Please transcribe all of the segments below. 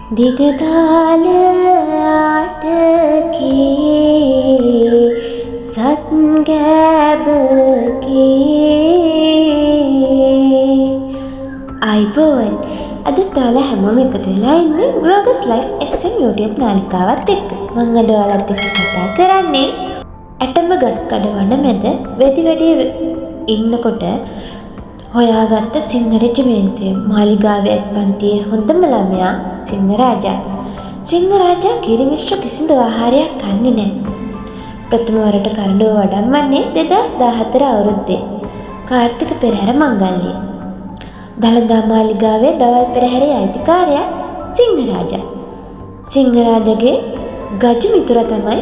දිගදාලයාටකේ සත්ගැබකේ අයිබෝන් අද ඔයාලා හැමෝම එකතු වෙලා ඉන්නේ රොගස් ලයිෆ් SN YouTube නාලිකාවත් එක්ක. මම අද ඔයාලත් එක්ක කතා කරන්නේ ඇටම ගස් කඩ වන මැද වෙදි වැඩි ඉන්නකොට හොයාගත්ත සිංහ රෙජිමෙන්තුවේ මාලිගාවේ පන්තියේ හොඳම ළමයා සිංහරාජා. සිංහරාජා කිරි මිශ්‍ර කිසිදු ආහාරයක් කන්නේ නැහැ. ප්‍රථම වරට කරඬුව වඩම්මන්නේ 2014 අවුරුද්දේ කාර්තික පෙරහැර මංගල්‍යයේ. දළදා මාලිගාවේ දවල් පෙරහැරේ අයිතිකාරයා සිංහරාජා. සිංහරාජගේ ගජු මිතුරා තමයි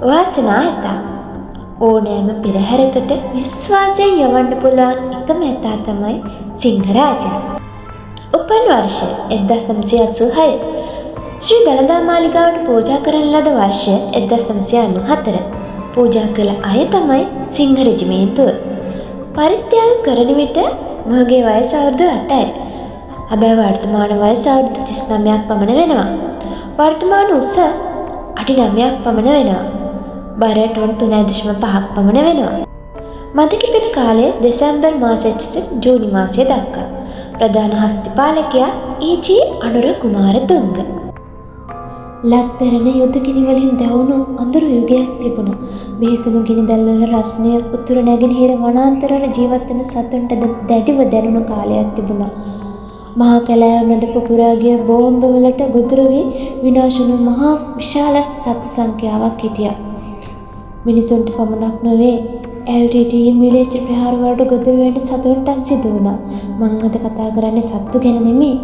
වාසනා ඇතා. ඕනෑම පෙරහැරකට විශ්වාසයෙන් යවන්න පුළුවන් එකම ඇතා තමයි සිංහරාජා. උපන් වර්ෂය 1986. ශ්‍රී දළදා මාලිගාවට පූජා කරන ලද වර්ෂය 1994. පූජා කළ අය තමයි සිංහ රෙජිමේන්තුව. පරිත්‍යාග කරන විට මගේ වයස අවුරුදු 8යි. හැබැයි වර්තමාන වයස අවුරුදු 39ක් පමණ වෙනවා. වර්තමාන උස අඩි 9ක් පමණ වෙනවා. බර ටොන් 3.5ක් පමණ වෙනවා. මතක පිට කාලය දෙසැම්බර් මාසයේ සිට ජූනි මාසය දක්වා. ප්‍රධාන හස්තිපාලකයා ඊ.ජී. අනුර කුමාරතුංග. ලක්තරණ යුද ගිනිවලින් දැවුණු අඳුරු යුගයක් තිබුණා. බේසුණු ගිනිදැල් වල රස්නය උතුරු නැගෙනහිර වනාන්තරවල ජීවත් වෙන සතුන්ට දැඩිව දැනුණු කාලයක් තිබුණා. මහා කැලෑ මැද පුපුරා ගිය බෝම්බ වලට ගොදුරු වී විනාශ වුණු මහා විශාල සත්ත්ව සංඛ්‍යාවක් හිටියා. මිනිසුන්ට පමණක් නොවේ LTT මිලිටරි ප්‍රහාර වලට ගොදුරු වෙන්න සතුන්ට සිදු වුණා. මං අද කතා කරන්නේ සත්තු ගැන නෙමෙයි.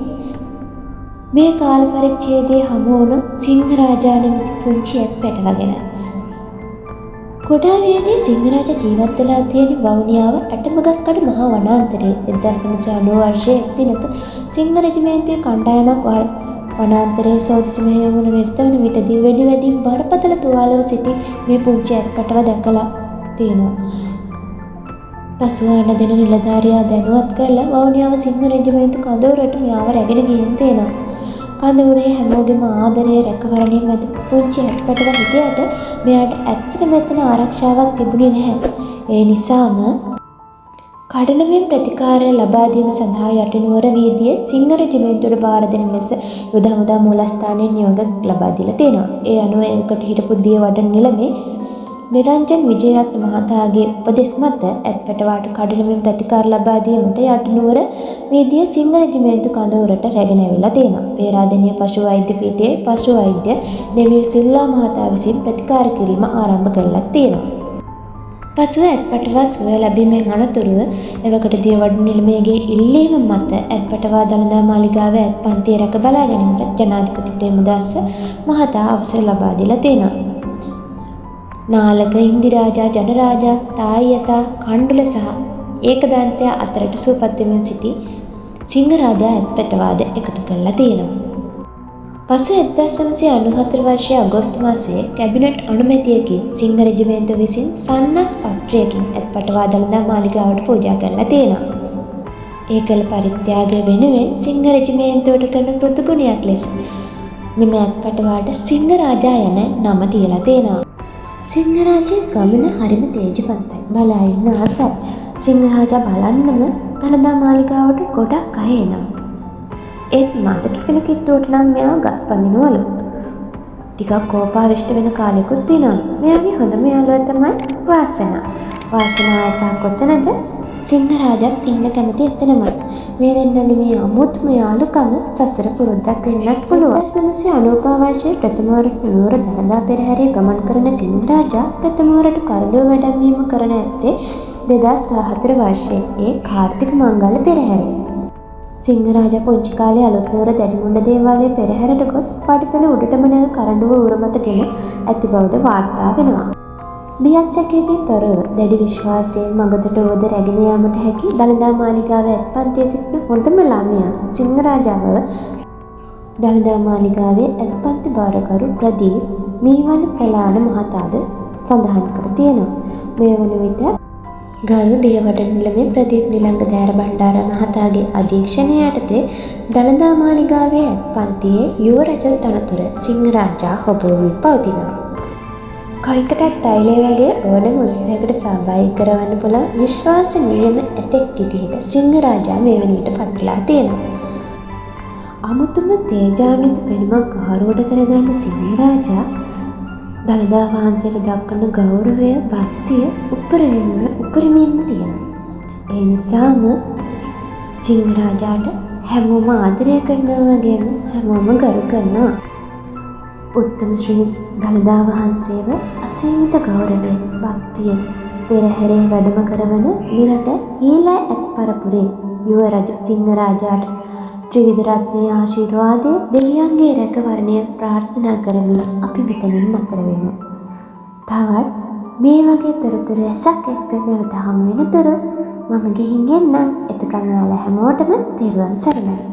මේ කාල පරිච්ඡේදයේ හමු වුණු සිංහරාජා නැමැති පුංචි පැටවගෙන. කොටාවියේදී සිංහරාජා ජීවත් වෙලා තියෙන වවුනියාව ඇටමගස්කඩ මහා වනාන්තරයේ 1990 වර්ෂයේ දිනක සිංහ රෙජිමේන්තුවේ කණ්ඩායමක් වනාන්තරයේ සෝදිසි මෙහෙයුම් වල නිරත වන විටදී වෙඩි වැදීම් බරපතල තුවාලව සිටි මේ පුංචි පැටව දැකලා තියෙනවා. පසුව දෙන නිලධාරියා දැනුවත් කරලා වවුනියාව සිංහ රෙජිමේන්තු කඳවුරට මෙයාව රැගෙන ගිහින් තියෙනවා. කඳවුරේ හැමෝගෙම ආදරය රැකවරණය මැද පුංචි පැටව හිටියට මෙයාට ඇත්තටම මෙතන ආරක්ෂාවක් තිබුණේ නැහැ. ඒ නිසාම කඩනමින් ප්‍රතිකාරය ලබා දීම සඳහා යටිනුවර වීදියේ සිංහ රෙජිමේන්තුවට බාර දෙන ලෙස යුද හමුදා මූලස්ථානයේ නියෝග ලබා දීලා තියෙනවා. ඒ අනුව ඒකට හිටපු දියවඩන නිලමේ නිරංජන් විජේරත්න මහතාගේ උපදෙස් මත ඇත්පැටවාට කඩනමින් ප්‍රතිකාර ලබා දීමට යටිනුවර වීදියේ සිංහ රෙජිමේන්තු කඳවුරට රැගෙන ඇවිල්ලා තියෙනවා. පේරාදෙණිය පශු වෛද්‍ය පීඨයේ පශු වෛද්‍ය නෙවිල් සිල්වා මහතා විසින් ප්‍රතිකාර කිරීම ආරම්භ කළා තියෙනවා. පසුව ඇත්පැටවා සුවය ලැබීමෙන් අනතුරුව එවකට දියවඩන නිලමේගේ ඉල්ලීම මත ඇත්පැටවා දළදා මාලිගාවේ ඇත්පන්තිය රැක බලා ගැනීමට ජනාධිපති ප්‍රේමදාස මහතා අවසර ලබා දීලා තියෙනවා. නාලක ඉන්දිරාජා ජනරාජා තායියතා කණ්ඩුල සහ ඒකදන්තය අතරට සූපත් වෙමින් සිටි සිංහරාජා ඇත්පැටවාද එකතු කරලා තියෙනවා. පසු 1994 වර්ෂයේ අගෝස්තු මාසයේ කැබිනට් අනුමැතියකින් සිංහ රෙජිමේන්තුව විසින් සන්නස් පත්‍රයකින් ඇත්පැටවා දළදා මාලිගාවට පූජා කරලා තියෙනවා. ඒ කළ පරිත්‍යාගය වෙනුවෙන් සිංහ රෙජිමේන්තුවට කරන කෘතගුණයක් ලෙස මෙම ඇත්පැටවාට සිංහරාජා යන නම තියලා තියෙනවා. සිංහරාජයේ ගමන හරිම තේජවන්තයි. බලා ඉන්න ආසයි. සිංහරාජා බලන්නම දළදා මාලිගාවට ගොඩක් අය එනවා. ඒත් මට කිපෙන කිට්ටුවට නම් මෙයා ගස් පඳිනවලු. ටිකක් කෝපාවිෂ්ඨ වෙන කාලෙකුත් තියෙනවා. මෙයාගේ හොඳම යාළුවා තමයි වාසනා. වාසනා ඇතා කොතනද? සිංහරාජාත් ඉන්න කැමති එතනමයි. මේ දෙන්නගේ මේ අමුතුම යාළුකම සසර පුරුද්දක් වෙන්නත් පුළුවන්. 1995 වර්ෂයේ ප්‍රථම වරට නුවර දළදා පෙරහැරේ ගමන් කරන සිංහරාජා ප්‍රථම වරට කරඬුව වැඩමවීම කරන ඇත්තේ 2014 වර්ෂයේ ඒ කාර්තික මංගල්‍ය පෙරහැරේ. සිංහරාජා පුංචි කාලේ අලුත්නුවර දැඩිමුණ්ඩ දේවාලයේ පෙරහැරට ගොස් පඩිපෙළ උඩටම නැග කරඬුව උරමතගෙන ඇති බවද වාර්තා වෙනවා. බියස්සකේගේ තොරව දැඩි විශ්වාසයෙන් මගතට උවද රැගෙන යාමට හැකි දළදා මාලිගාවේ ඇත්පන්තියේ සිටින හොඳම ළමයා සිංහරාජාව දළදා මාලිගාවේ ඇත්පන්ති භාරකරු ප්‍රදීප් මීවන පෙලාන මහතාද සඳහන් කර තියෙනවා. මේ වන විට ගරු දියවඩන නිලමේ ප්‍රදීප් නිලංගදෑර බණ්ඩාර මහතාගේ අධීක්ෂණය යටතේ දළදා මාලිගාවේ ඇත් පන්තියේ යුව රජුන් තනතුර සිංහරාජා හොබවමින් පවතිනවා. කයිකටත් තෛලය වගේ ඕනම උත්සවයකට සහභාගී කරවන්න පුළුවන් විශ්වාසනීයම ඇතෙක් විදිහට සිංහරාජා මේ වෙනුවට පත්ලා තියෙනවා. අමුතුම තේජාන්විත පෙනුමක් ආරූඪ කරගන්න සිංහරාජා දළදා වහන්සේට දක්වන ගෞරවය, භක්තිය උපරිමයෙන්ම තියෙනවා. ඒ නිසාම සිංහරාජාට හැමෝම ආදරය කරනවා වගේම හැමෝම ගරු කරනවා. උත්තම ශ්‍රී දළදා වහන්සේව අසීමිත ගෞරවයෙන්, භක්තියෙන් පෙරහැරේ වැඩම කරවන මිරට හීලා ඇත් පරපුරේ යුව රජු සිංහරාජාට ත්‍රිවිධ රත්නයේ ආශිර්වාදය දෙවියන්ගේ රැකවරණය ප්‍රාර්ථනා කරමින් අපි මෙතනින් නතර වෙමු. තවත් මේ වගේ තොරතුරු රැසක් එක්ක නැවත හමු වෙනතුරු මම ගිහින් එන්නම්. එතකන් ඔයාලා හැමෝටම තෙරුවන් සරණයි.